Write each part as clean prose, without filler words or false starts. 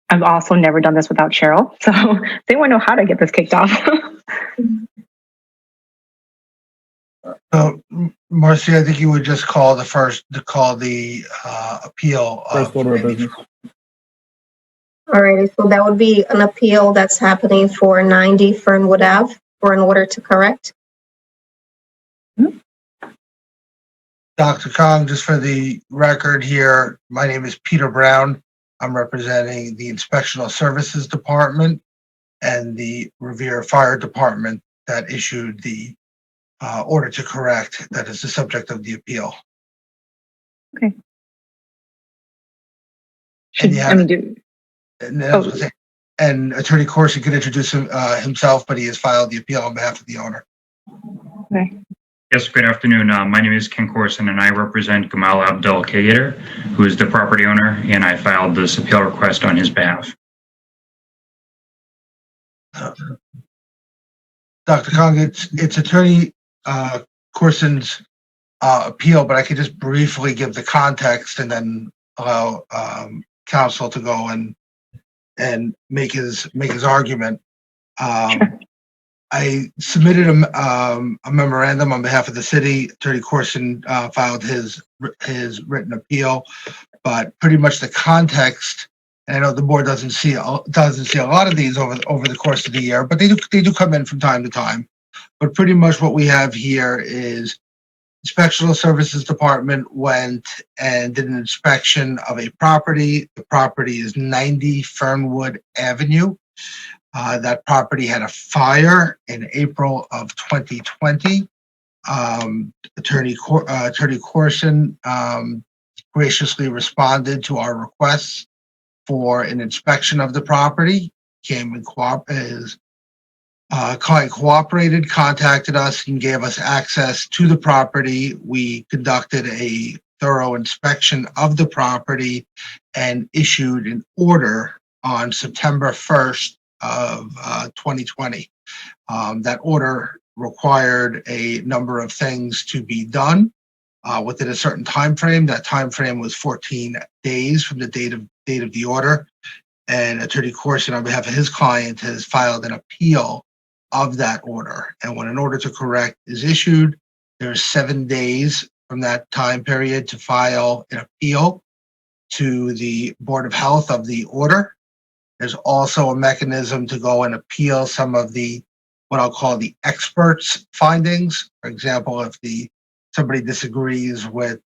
I've also never done this without Cheryl. So does anyone know how to get this kicked off? So, Marcy, I think you would just call the appeal. First order of business. All right, so that would be an appeal that's happening for 90 Fernwood Ave for an order to correct. Dr. Kong, just for the record here, my name is Peter Brown. I'm representing the Inspectional Services Department and the Revere Fire Department that issued the order to correct that is the subject of the appeal. Okay. And Attorney Corsi could introduce himself, but he has filed the appeal on behalf of the owner. Okay. Yes, good afternoon. My name is Ken Corson, and I represent Gamal Abdel Kader, who is the property owner, and I filed this appeal request on his behalf. Dr. Kong, it's Attorney Corson's appeal, but I could just briefly give the context and then allow counsel to go and make his argument. Sure. I submitted a memorandum on behalf of the city. Attorney Corson filed his written appeal, but pretty much the context. And I know the board doesn't see a lot of these over the course of the year, but they do come in from time to time. But pretty much what we have here is Inspectional Services Department went and did an inspection of a property. The property is 90 Fernwood Avenue. That property had a fire in April of 2020. Attorney Corson graciously responded to our requests for an inspection of the property. His client cooperated, contacted us, and gave us access to the property. We conducted a thorough inspection of the property and issued an order on September 1st of 2020. That order required a number of things to be done within a certain time frame. That time frame was 14 days from the date of the order. And Attorney Corson, on behalf of his client, has filed an appeal of that order. And when an order to correct is issued, there's 7 days from that time period to file an appeal to the Board of Health of the order. There's also a mechanism to go and appeal some of the, what I'll call the experts' findings. For example, if somebody disagrees with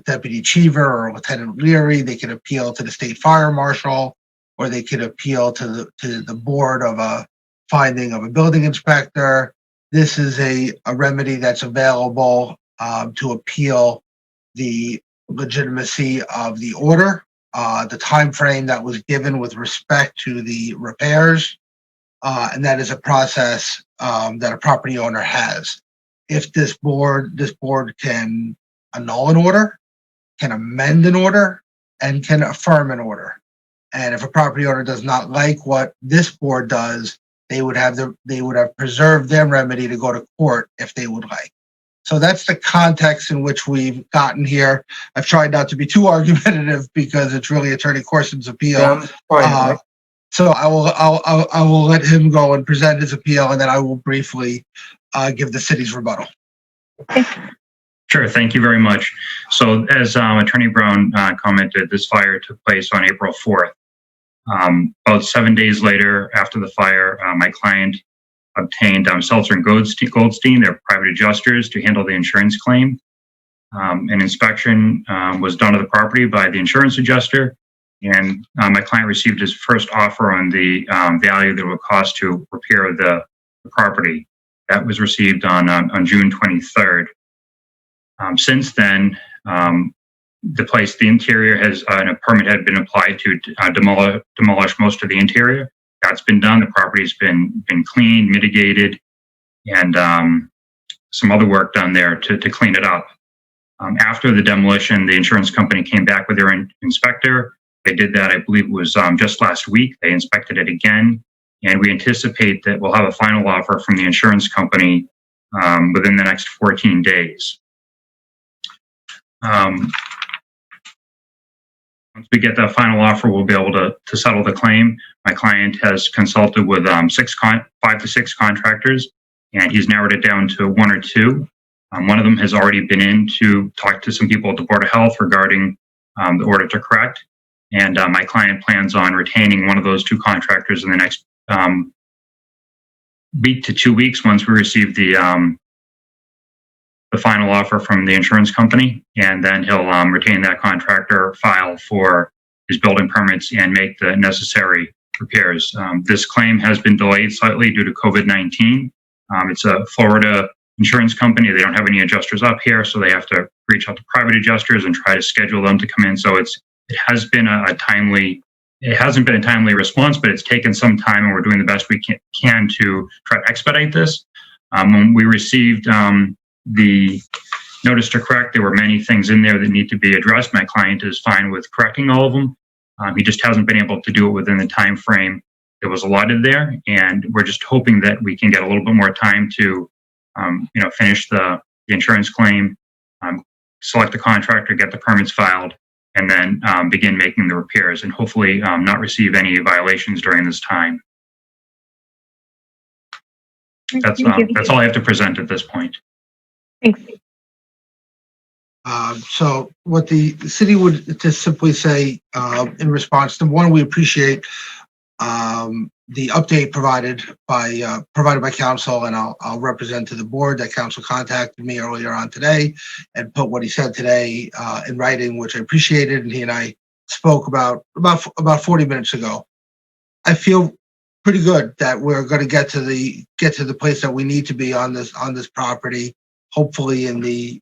Deputy Cheever or Lieutenant Leary, they can appeal to the State Fire Marshal, or they could appeal to the board of a finding of a building inspector. This is a remedy that's available to appeal the legitimacy of the order, the time frame that was given with respect to the repairs, and that is a process that a property owner has. If this board can annul an order, can amend an order, and can affirm an order. And if a property owner does not like what this board does, they would have preserved their remedy to go to court if they would like. So that's the context in which we've gotten here. I've tried not to be too argumentative because it's really Attorney Corson's appeal. So I will let him go and present his appeal, and then I will briefly give the city's rebuttal. Sure, thank you very much. So as Attorney Brown commented, this fire took place on April 4th. About 7 days later, after the fire, my client obtained Seltzer and Goldstein, their private adjusters, to handle the insurance claim. An inspection was done of the property by the insurance adjuster, and my client received his first offer on the value that it would cost to repair the property. That was received on June 23rd. Since then, the interior has, a permit had been applied to demolish most of the interior. That's been done. The property's been cleaned, mitigated, and some other work done there to clean it up. After the demolition, the insurance company came back with their inspector. They did that, I believe it was just last week. They inspected it again, and we anticipate that we'll have a final offer from the insurance company within the next 14 days. I'm Once we get that final offer, we'll be able to settle the claim. My client has consulted with 5 to 6 contractors, and he's narrowed it down to 1 or 2. One of them has already been in to talk to some people at the Board of Health regarding the order to correct. And my client plans on retaining one of those 2 contractors in the next week to 2 weeks once we receive the final offer from the insurance company, and then he'll retain that contractor, file for his building permits, and make the necessary repairs. This claim has been delayed slightly due to COVID-19. It's a Florida insurance company. They don't have any adjusters up here, so they have to reach out to private adjusters and try to schedule them to come in. So it hasn't been a timely response, but it's taken some time, and we're doing the best we can to try to expedite this. When we received the notice to correct, there were many things in there that need to be addressed. My client is fine with correcting all of them. He just hasn't been able to do it within the time frame that was allotted there, and we're just hoping that we can get a little bit more time to finish the insurance claim, select the contractor, get the permits filed, and then begin making the repairs, and hopefully not receive any violations during this time. That's all I have to present at this point. Thanks. So what the city would just simply say in response to one, we appreciate the update provided by council, and I'll represent to the board that council contacted me earlier on today and put what he said today in writing, which I appreciated, and he and I spoke about 40 minutes ago. I feel pretty good that we're going to get to the place that we need to be on this property, hopefully in the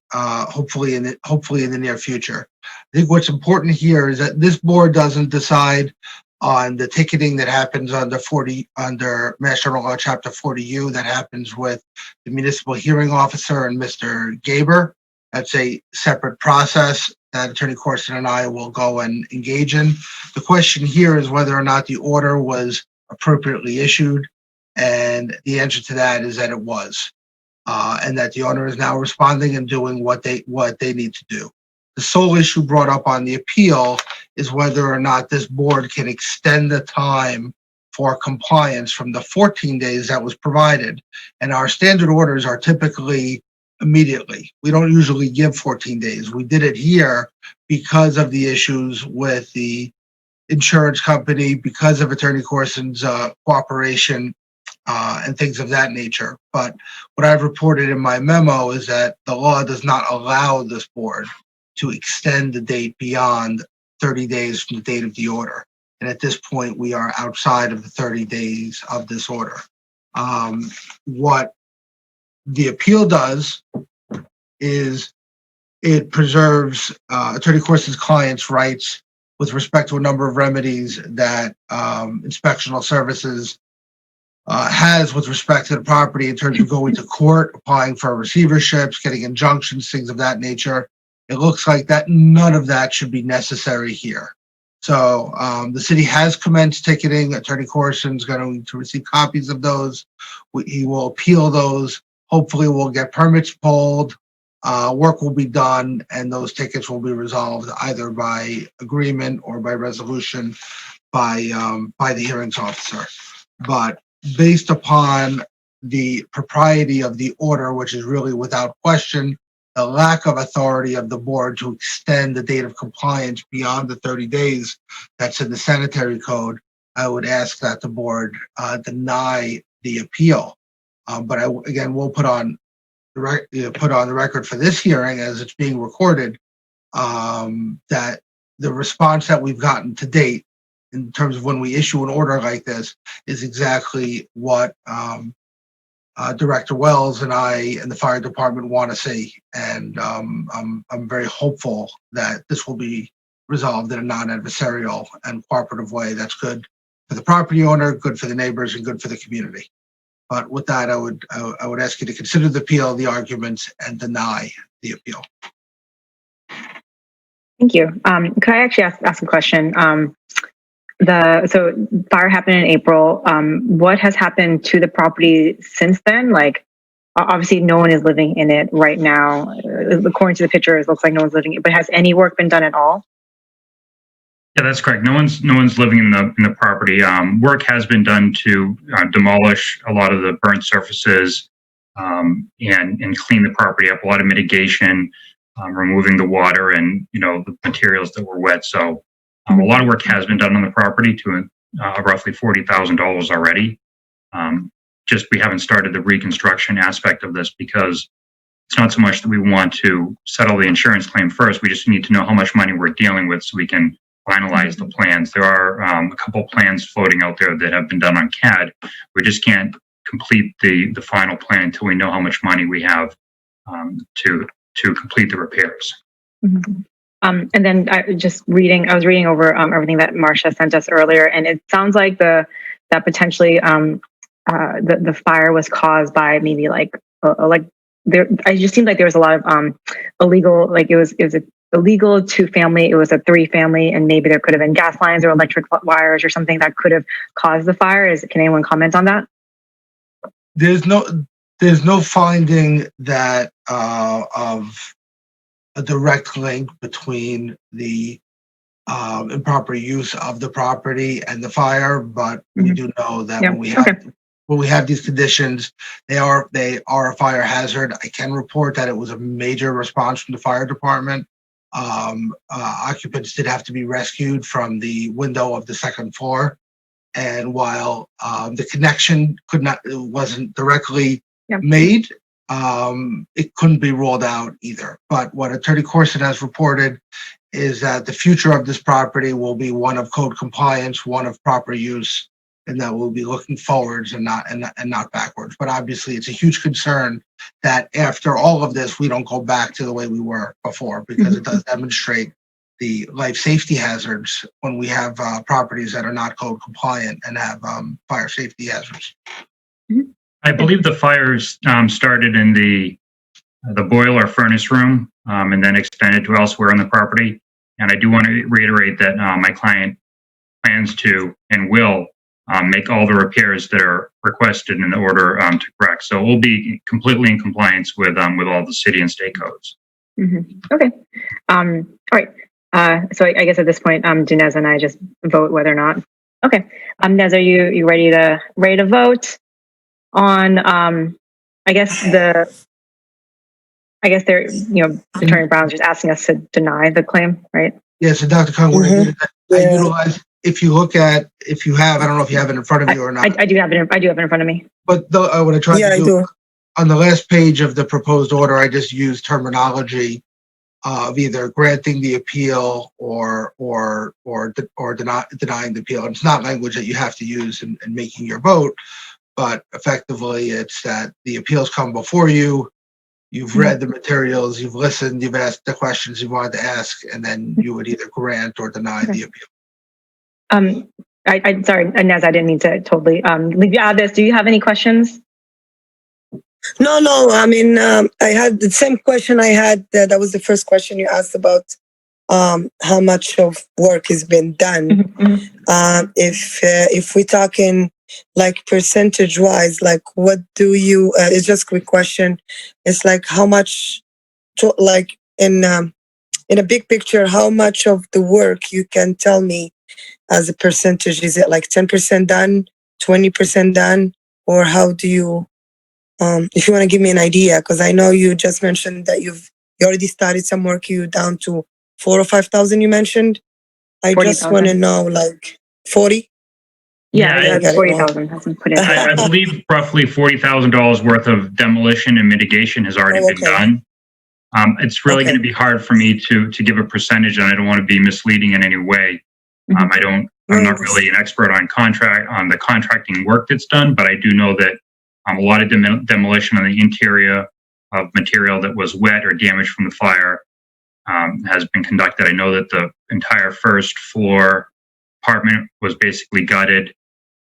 near future. I think what's important here is that this board doesn't decide on the ticketing that happens under Mass General Law Chapter 40U that happens with the municipal hearing officer and Mr. Gaber. That's a separate process that Attorney Corson and I will go and engage in. The question here is whether or not the order was appropriately issued, and the answer to that is that it was, and that the owner is now responding and doing what they need to do. The sole issue brought up on the appeal is whether or not this board can extend the time for compliance from the 14 days that was provided. And our standard orders are typically immediately. We don't usually give 14 days. We did it here because of the issues with the insurance company, because of Attorney Corson's cooperation and things of that nature. But what I've reported in my memo is that the law does not allow this board to extend the date beyond 30 days from the date of the order. And at this point, we are outside of the 30 days of this order. What the appeal does is it preserves Attorney Corson's client's rights with respect to a number of remedies that inspectional services has with respect to the property in terms of going to court, applying for receiverships, getting injunctions, things of that nature. It looks like that none of that should be necessary here. So the city has commenced ticketing. Attorney Corson's going to receive copies of those. He will appeal those. Hopefully we'll get permits pulled, work will be done, and those tickets will be resolved either by agreement or by resolution by the hearings officer. But based upon the propriety of the order, which is really without question, the lack of authority of the board to extend the date of compliance beyond the 30 days that's in the sanitary code, I would ask that the board deny the appeal. But again, we'll put on the record for this hearing as it's being recorded that the response that we've gotten to date in terms of when we issue an order like this is exactly what Director Wells and I and the fire department want to see. And I'm very hopeful that this will be resolved in a non-adversarial and cooperative way that's good for the property owner, good for the neighbors, and good for the community. But with that, I would ask you to consider the appeal, the arguments, and deny the appeal. Thank you. Could I actually ask a question? So fire happened in April. What has happened to the property since then? Like, obviously no one is living in it right now. According to the picture, it looks like no one's living in it, but has any work been done at all? Yeah, that's correct. No one's living in the property. Work has been done to demolish a lot of the burnt surfaces and clean the property up. A lot of mitigation, removing the water and the materials that were wet. So a lot of work has been done on the property to roughly $40,000 already. Just we haven't started the reconstruction aspect of this because it's not so much that we want to settle the insurance claim first. We just need to know how much money we're dealing with so we can finalize the plans. There are a couple plans floating out there that have been done on CAD. We just can't complete the final plan until we know how much money we have to complete the repairs. Mm-hmm. And then I was reading over everything that Marcia sent us earlier, and it sounds like that potentially the fire was caused by maybe there. It just seemed like there was a lot of illegal, like it was a illegal 2-family. It was a 3-family, and maybe there could have been gas lines or electric wires or something that could have caused the fire. Can anyone comment on that? There's no finding that of a direct link between the improper use of the property and the fire, but we do know that when we have these conditions, they are a fire hazard. I can report that it was a major response from the fire department. Occupants did have to be rescued from the window of the second floor. And while the connection wasn't directly made, it couldn't be ruled out either. But what Attorney Corson has reported is that the future of this property will be one of code compliance, one of proper use, and that we'll be looking forwards and not backwards. But obviously, it's a huge concern that after all of this, we don't go back to the way we were before, because it does demonstrate the life safety hazards when we have properties that are not code compliant and have fire safety hazards. I believe the fires started in the boiler furnace room and then extended to elsewhere on the property. And I do want to reiterate that my client plans to and will make all the repairs that are requested in order to correct. So we'll be completely in compliance with all the city and state codes. Mm-hmm. Okay. All right. So I guess at this point, Dinesh and I just vote whether or not. Okay. Nez, are you ready to vote on? I guess they're Attorney Brown's just asking us to deny the claim, right? Yeah. So Dr. Khan, I utilize. If you have, I don't know if you have it in front of you or not. I do have it in front of me. But what I tried to do on the last page of the proposed order, I just used terminology of either granting the appeal or denying the appeal. And it's not language that you have to use in making your vote, but effectively it's that the appeals come before you. You've read the materials, you've listened, you've asked the questions you wanted to ask, and then you would either grant or deny the appeal. I'm sorry, Nez, I didn't mean to totally leave you out of this. Do you have any questions? No. I mean, I had the same question I had. That was the first question you asked about how much of work has been done. Mm-hmm. If we're talking like percentage wise, like what do you? It's just a quick question. It's like how much, like in a big picture, how much of the work you can tell me as a percentage? Is it like 10% done, 20% done, or how do you? If you want to give me an idea, because I know you just mentioned that you already started some work. You down to 4,000 or 5,000. You mentioned. I 40, just want to know, like 40. Yeah, 40,000 has been put in. I believe roughly $40,000 worth of demolition and mitigation has already been done. It's really going to be hard for me to give a percentage, and I don't want to be misleading in any way. I'm not really an expert on the contracting work that's done, but I do know that a lot of demolition on the interior of material that was wet or damaged from the fire has been conducted. I know that the entire first floor apartment was basically gutted,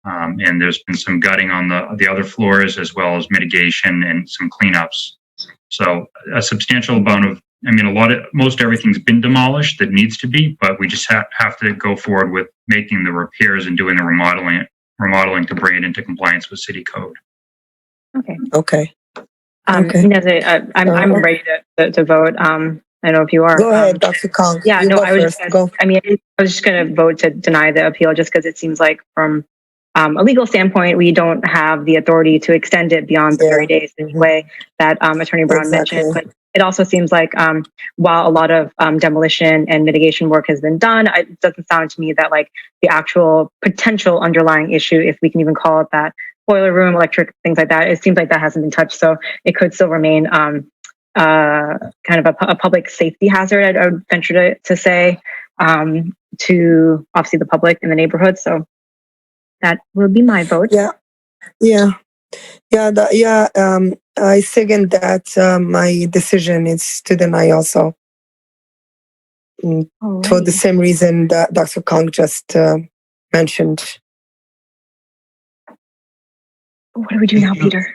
and there's been some gutting on the other floors, as well as mitigation and some cleanups. So a substantial amount of, most everything's been demolished that needs to be, but we just have to go forward with making the repairs and doing the remodeling to bring it into compliance with city code. Okay. I'm ready to vote. I don't know if you are. Go ahead, Dr. Kong. Yeah, You no, go I was first. just Go. I was just going to vote to deny the appeal just because it seems like from a legal standpoint, we don't have the authority to extend it beyond the 30 days in the way that Attorney Brown mentioned. But it also seems like while a lot of demolition and mitigation work has been done, it doesn't sound to me that like the actual potential underlying issue, if we can even call it that, boiler room, electric, things like that, it seems like that hasn't been touched. So it could still remain kind of a public safety hazard, I would venture to say, to obviously the public in the neighborhood. So that will be my vote. I second that. My decision is to deny also. For the same reason that Dr. Kong just mentioned. What do we do now, Peter?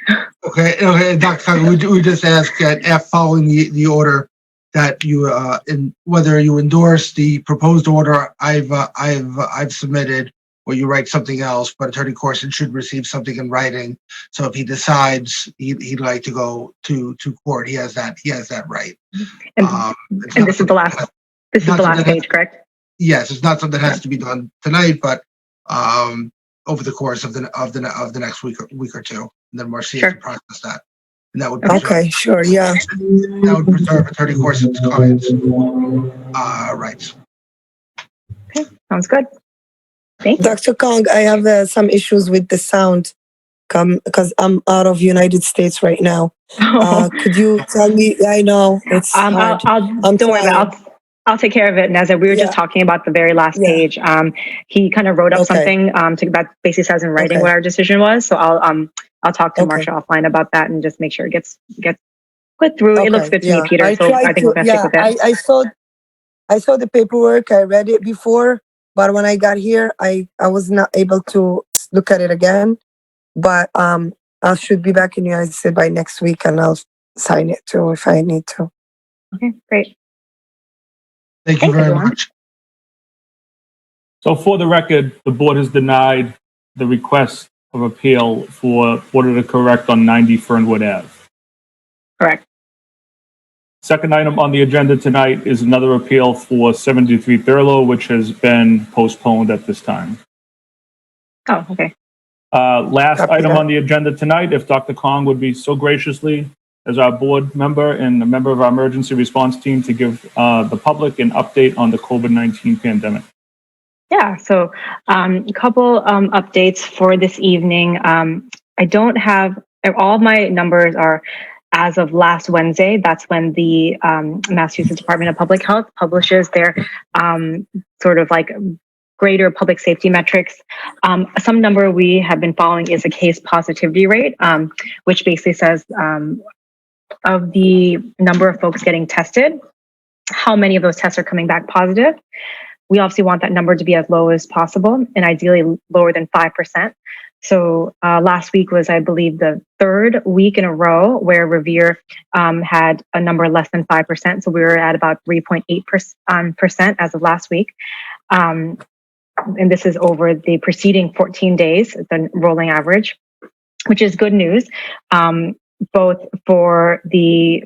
Okay, Dr. Kong, we just ask that after following the order that you whether you endorse the proposed order I've submitted, or you write something else, but Attorney Corson should receive something in writing. So if he decides he'd like to go to court, he has that right. And this is the last. This is the last page, correct? Yes, it's not something that has to be done tonight, but over the course of the next week or two, and then Marcia can process that, and that would preserve, sure, yeah. that would preserve Attorney Corson's client's rights. Okay, sounds good. Thank you. Dr. Kong, I have some issues with the sound because I'm out of United States right now. Could you tell me? I know it's hard. Don't worry about it. I'll take care of it. And as we were just talking about the very last page, he kind of wrote up something that basically says in writing what our decision was. So I'll talk to Marsha offline about that and just make sure it gets put through. It looks good to me, Peter. I think we're gonna stick with it. I saw the paperwork. I read it before, but when I got here, I was not able to look at it again. But I should be back in the United States by next week, and I'll sign it too if I need to. Okay, great. Thank you very much. So for the record, the board has denied the request of appeal for order to correct on 90 Fernwood Ave. Correct. Second item on the agenda tonight is another appeal for 73 Thurlow, which has been postponed at this time. Oh, okay. Last item on the agenda tonight, if Dr. Kong would be so graciously, as our board member and a member of our emergency response team, to give the public an update on the COVID-19 pandemic. Yeah, so a couple updates for this evening. I don't have, all of my numbers are as of last Wednesday. That's when the Massachusetts Department of Public Health publishes their sort of like greater public safety metrics. Some number we have been following is a case positivity rate, which basically says of the number of folks getting tested, how many of those tests are coming back positive. We obviously want that number to be as low as possible and ideally lower than 5%. So last week was, I believe, the third week in a row where Revere had a number less than 5%. So we were at about 3.8% as of last week. And this is over the preceding 14 days, the rolling average, which is good news, both for the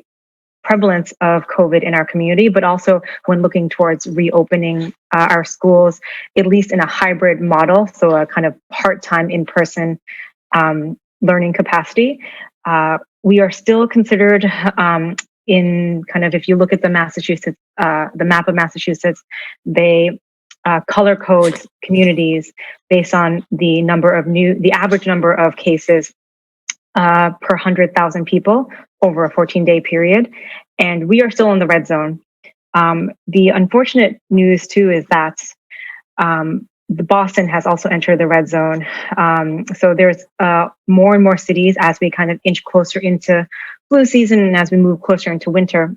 prevalence of COVID in our community, but also when looking towards reopening our schools, at least in a hybrid model, so a kind of part-time in-person learning capacity. We are still considered in kind of, if you look at the Massachusetts, the map of Massachusetts, they color codes communities based on the average number of cases per 100,000 people over a 14-day period. And we are still in the red zone. The unfortunate news too is that the Boston has also entered the red zone. So there's more and more cities as we kind of inch closer into flu season and as we move closer into winter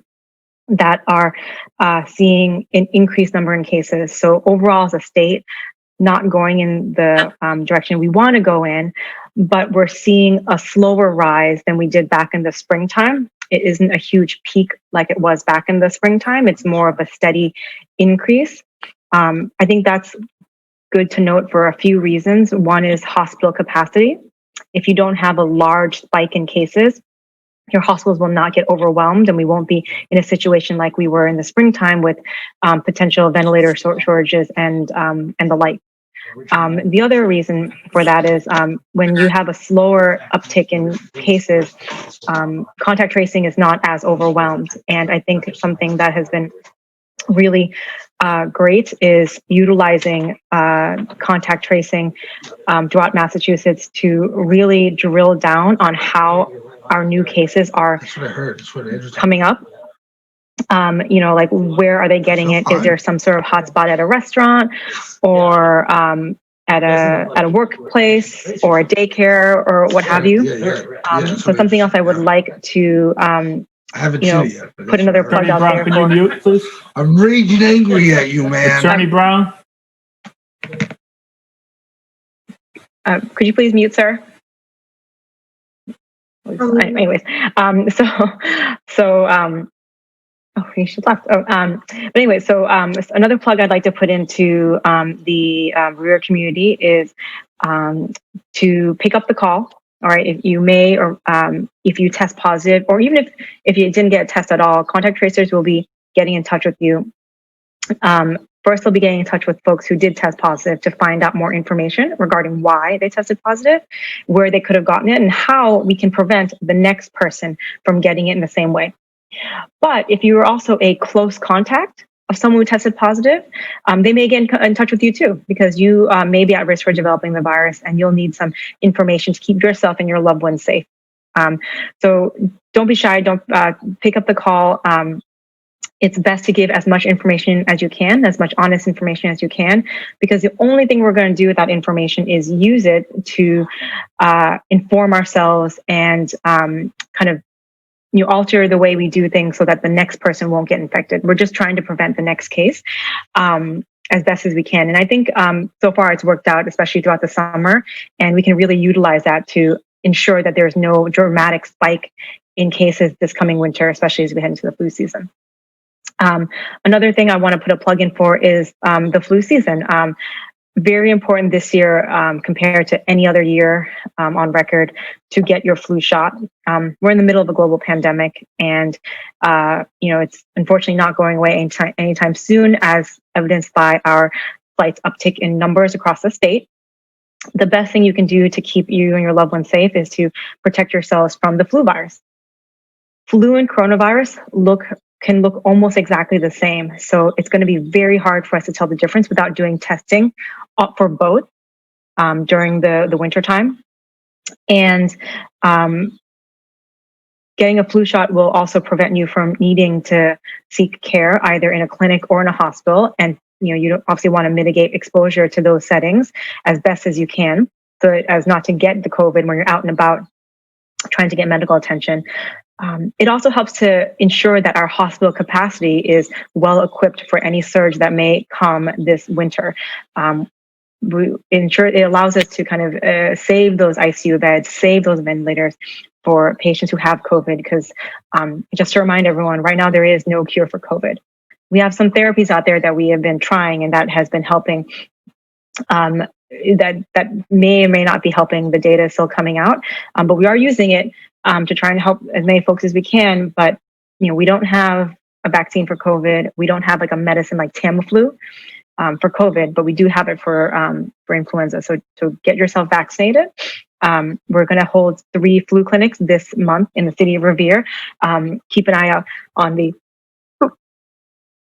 that are seeing an increased number in cases. So overall as a state, not going in the direction we want to go in, but we're seeing a slower rise than we did back in the springtime. It isn't a huge peak like it was back in the springtime. It's more of a steady increase. I think that's good to note for a few reasons. One is hospital capacity. If you don't have a large spike in cases, your hospitals will not get overwhelmed, and we won't be in a situation like we were in the springtime with potential ventilator shortages and the like. The other reason for that is when you have a slower uptick in cases, contact tracing is not as overwhelmed. And I think something that has been really great is utilizing contact tracing throughout Massachusetts to really drill down on how our new cases are That's what I heard. That's what Andrew coming up. Like where are they getting it? Is there some sort of hotspot at a restaurant or at a workplace or a daycare or what have you? So something else I would like to I haven't seen it yet. but put that's another what I heard. plug out Brown, there can you for. mute, please? I'm raging angry at you, man. Attorney Brown? Could you please mute, sir? Anyways, oh, he should left. But anyway, another plug I'd like to put into the Revere community is to pick up the call. All right, if you may, or if you test positive, or even if you didn't get a test at all, contact tracers will be getting in touch with you. First, they'll be getting in touch with folks who did test positive to find out more information regarding why they tested positive, where they could have gotten it, and how we can prevent the next person from getting it in the same way. But if you are also a close contact of someone who tested positive, they may get in touch with you too, because you may be at risk for developing the virus, and you'll need some information to keep yourself and your loved ones safe. So don't be shy. Don't pick up the call. It's best to give as much information as you can, as much honest information as you can, because the only thing we're going to do with that information is use it to inform ourselves and kind of alter the way we do things so that the next person won't get infected. We're just trying to prevent the next case as best as we can. And I think so far it's worked out, especially throughout the summer, and we can really utilize that to ensure that there's no dramatic spike in cases this coming winter, especially as we head into the flu season. Another thing I want to put a plug in for is the flu season. Very important this year compared to any other year on record to get your flu shot. We're in the middle of a global pandemic, and it's unfortunately not going away anytime soon, as evidenced by our slight uptick in numbers across the state. The best thing you can do to keep you and your loved ones safe is to protect yourselves from the flu virus. Flu and coronavirus can look almost exactly the same. So it's going to be very hard for us to tell the difference without doing testing for both during the winter time. And getting a flu shot will also prevent you from needing to seek care either in a clinic or in a hospital. And you don't obviously want to mitigate exposure to those settings as best as you can, so as not to get the COVID when you're out and about trying to get medical attention. It also helps to ensure that our hospital capacity is well equipped for any surge that may come this winter. It allows us to kind of save those ICU beds, save those ventilators for patients who have COVID, because just to remind everyone, right now there is no cure for COVID. We have some therapies out there that we have been trying, and that has been helping. That may or may not be helping. The data is still coming out, but we are using it to try and help as many folks as we can. But we don't have a vaccine for COVID. We don't have like a medicine like Tamiflu for COVID, but we do have it for influenza. So get yourself vaccinated. We're going to hold 3 flu clinics this month in the city of Revere. Keep an eye out on the.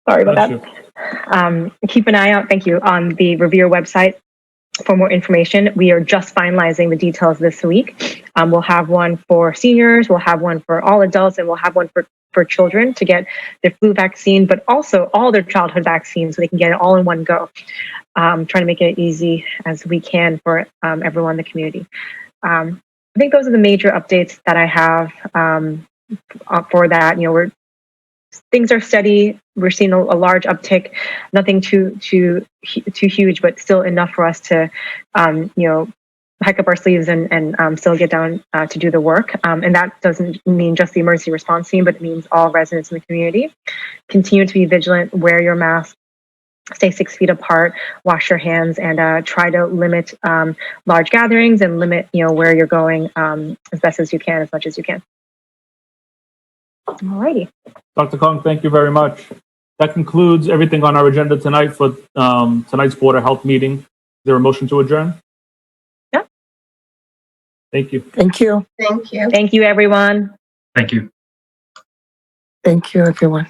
Sorry about that. Keep an eye out. Thank you, on the Revere website for more information. We are just finalizing the details this week. We'll have one for seniors, we'll have one for all adults, and we'll have one for children to get their flu vaccine, but also all their childhood vaccines so they can get it all in one go. Trying to make it easy as we can for everyone in the community. I think those are the major updates that I have for that. Things are steady. We're seeing a large uptick, nothing too huge, but still enough for us to, hike up our sleeves and still get down to do the work. And that doesn't mean just the emergency response team, but it means all residents in the community. Continue to be vigilant, wear your mask, stay 6 feet apart, wash your hands, and try to limit large gatherings and limit, where you're going as best as you can, as much as you can. Alrighty. Dr. Kong, thank you very much. That concludes everything on our agenda tonight for tonight's Board of Health meeting. Is there a motion to adjourn? Yeah. Thank you. Thank you. Thank you. Thank you, everyone. Thank you. Thank you, everyone.